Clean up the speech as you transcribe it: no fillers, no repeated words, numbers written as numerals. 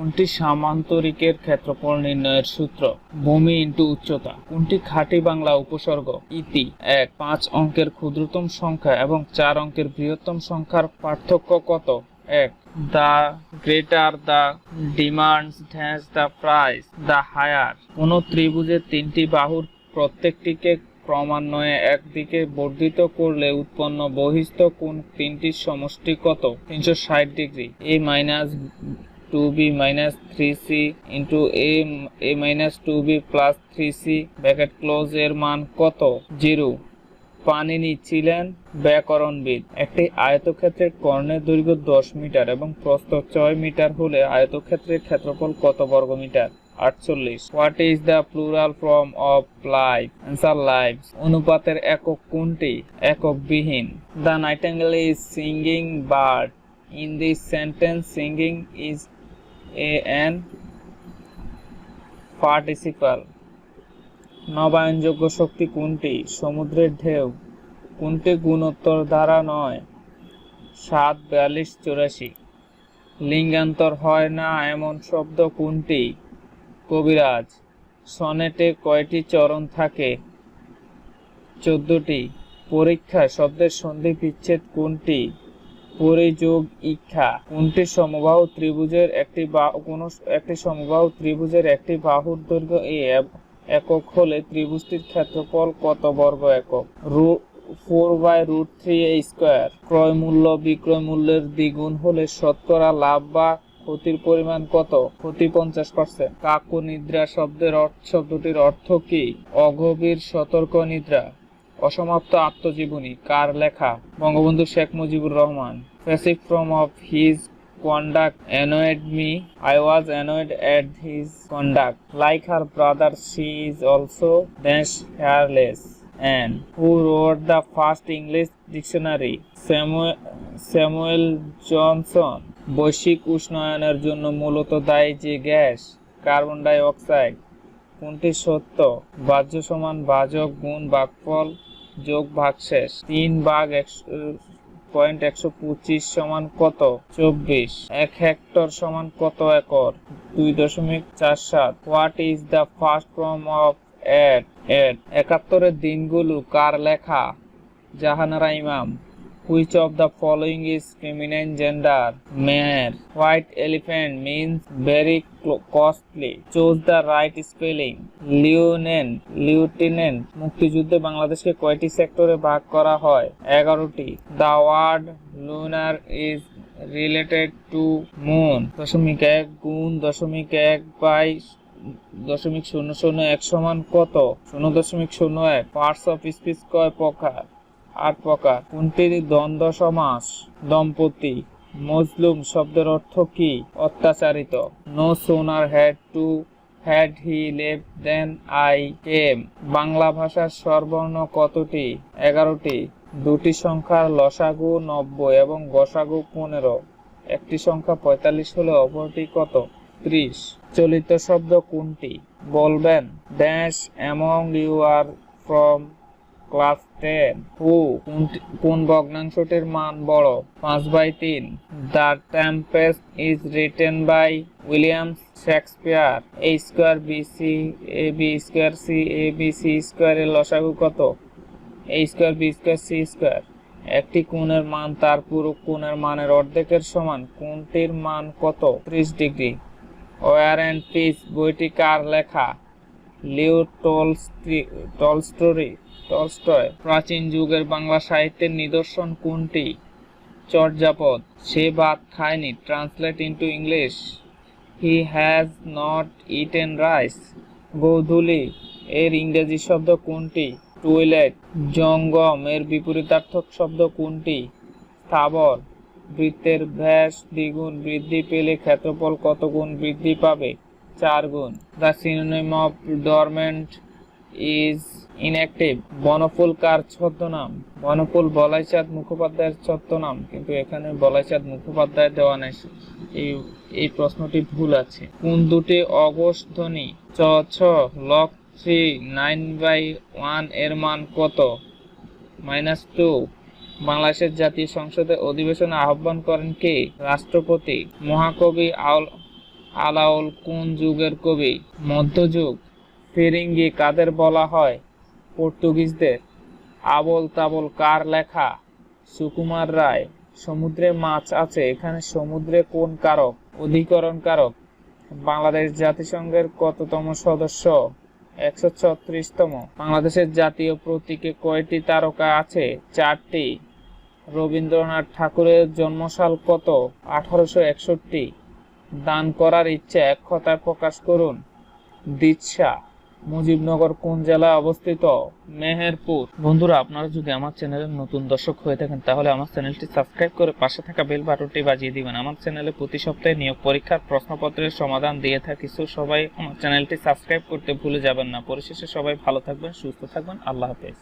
কোনটি সামান্তরিকের ক্ষেত্রফল নির্ণয়ের সূত্র? ভূমি ইন্টু উচ্চতা। কোনটি খাঁটি বাংলা উপসর্গ? ইতি। 1 5 অঙ্কের ক্ষুদ্রতম সংখ্যা এবং 4 অঙ্কের বৃহত্তম সংখ্যার পার্থক্য কত? 1 The greater the demands dash the price the higher। কোন ত্রিভুজের তিনটি বাহুর প্রত্যেকটিকে ক্রমান্বয়ে একদিকে বর্ধিত করলে উৎপন্ন বহিস্থ কোণ তিনটির সমষ্টি কত? 360 degree. a minus 2b minus 3c into a minus 2b plus 3c bracket close এর মান কত? 0। পানিনি ছিলেন ব্যাকরণবিদ। একটি আয়তক্ষেত্রের কর্ণের দৈর্ঘ্য 10 মিটার এবং প্রস্থ 6 মিটার হলে আয়তক্ষেত্রের ক্ষেত্রফল কত বর্গমিটার? 48। What is the plural form of life? Answer lives. অনুপাতের একক কোনটি? এককবিহীন। The nightingale is singing bird. In this sentence singing is an participle। নবায়নযোগ্য শক্তি কোনটি? সমুদ্রের ঢেউ। কোনটি গুণোত্তর ধারা নয়? 7 42 84। লিঙ্গান্তর হয় না এমন শব্দ কোনটি? কবিরাজ। সনেটে কয়টি চরণ থাকে? 14টি। পরীক্ষা শব্দের সন্ধি বিচ্ছেদ কোনটি? পরিযোগ ইচ্ছা। কোনটি সমবাহু ত্রিভুজের একটি বাহুর দৈর্ঘ্য একক হলে ত্রিভুজটির ক্ষেত্রফল কত বর্গ একক? 4/√3a²। ক্রয় মূল্য বিক্রয় মূল্যের দ্বিগুণ হলে শতকরা লাভ বা ক্ষতির পরিমাণ কত? ক্ষতি 50%। কাকু নিদ্রা শব্দটির অর্থ কি? অগভীর সতর্ক নিদ্রা। অসমাপ্ত আত্মজীবনী কার লেখা? Bangabandhu Sheikh Mujibur Rahman. Passive form of his conduct annoyed me. I was annoyed at his conduct. Like her brother, she is also dash hairless. And who wrote the first English dictionary? Samuel Johnson। বৈশ্বিক উষ্ণায়নের জন্য মূলত দায়ী যে গ্যাস? Carbon die oxide. কোনটি সত্য? বাহ্য সমান ভাজক গুণ ভাগফল যোগ ভাগশেষ। 3 ভাগ 1.125 সমান কত? 24। 1 হেক্টর সমান কত acre? 2.47। What is the first form of ed? 71 দিনগুলো কার লেখা? জাহানারা ইমাম। Which of the following is feminine gender? Mare। White elephant means very costly. Choose the right spelling. Lieutenant। মুক্তিযুদ্ধে বাংলাদেশকে কয়টি সেক্টরে ভাগ করা হয়? 11টি। The word lunar is related to moon। 0.1 গুণ 0.1/001 সমান কত? 0.01। Parts of speech কয় প্রকার? 8 প্রকার। কোনটি দ্বন্দ্ব সমাস? দম্পতি। মজলুম শব্দের অর্থ কি? অত্যাচারিত। No sooner had he left than I came। Bangla ভাষার স্বরবর্ণ কতটি? 11টি। দুটি সংখ্যার লসাগু 90 এবং গসাগু 15। একটি সংখ্যা 45 হলে অপরটি কত? 30। চলিত শব্দ কোনটি? বলবেন। Dash among you are from class 10। কোন ভগ্নাংশটির মান বড়? 5/3। The Tempest is written by William Shakespeare. a²bc/ab²c/ab/c² এর লসাগু কত? a²b²c²। একটি কোণের মান তার পুরো কোণের মানের অর্ধেকের সমান। কোণটির মান কত? 30 ডিগ্রি। ওয়ার অ্যান্ড পিস বইটি কার লেখা? Leo Tolstoy. প্রাচীন যুগের বাংলা সাহিত্যের নিদর্শন কোনটি? চর্যাপদ। সে ভাত খায়নি। Translate into English. He has not eaten rice. গোধূলি এর ইংরেজি শব্দ কোনটি? টয়লেট। জঙ্গম এর বিপরীতার্থক শব্দ কোনটি? স্থাবর। বৃত্তের ব্যাস দ্বিগুণ বৃদ্ধি পেলে ক্ষেত্রফল কত গুণ বৃদ্ধি পাবে? 4 গুণ। The synonym of dormant is inactive. Banaphool কার ছদ্মনাম? বনফুল বলাইচাঁদ মুখোপাধ্যায়ের ছদ্মনাম, কিন্তু এখানে বলাইচাঁদ মুখোপাধ্যায় দেওয়া নাই। এই প্রশ্নটি ভুল আছে। কোন দুটি অঘোষ ধ্বনি? চ ছ লগ 3 9/1 এর মান কত? -2। বাংলাদেশের জাতীয় সংসদের অধিবেশনে আহ্বান করেন কে? রাষ্ট্রপতি। মহাকবি আলাওল কোন যুগের কবি? মধ্যযুগ। ফিরিঙ্গি কাদের বলা হয়? পর্তুগিজদের। আবোল তাবোল কার লেখা? সুকুমার রায়। সমুদ্রে মাছ আছে, এখানে সমুদ্রে কোন কারক? অধিকরণ কারক। বাংলাদেশ জাতিসংঘের কততম সদস্য? 136তম। বাংলাদেশের জাতীয় প্রতীকে কয়টি তারকা আছে? 4টি। রবীন্দ্রনাথ ঠাকুরের জন্মসাল কত? 1861। দান করার ইচ্ছা এক কথায় প্রকাশ করুন। দিচ্ছা। মুজিবনগর কোন জেলায় অবস্থিত? মেহেরপুর। বন্ধুরা, আপনারা যদি আমার চ্যানেলের নতুন দর্শক হয়ে থাকেন তাহলে আমার চ্যানেলটি সাবস্ক্রাইব করে পাশে থাকা বেল বাটনটি বাজিয়ে দিবেন। আমার চ্যানেলে প্রতি সপ্তাহে নিয়োগ পরীক্ষার প্রশ্নপত্রের সমাধান দিয়ে থাকি, সো সবাই আমার চ্যানেলটি সাবস্ক্রাইব করতে ভুলে যাবেন না। পরিশেষে সবাই ভালো থাকবেন, সুস্থ থাকবেন। আল্লাহ হাফেজ।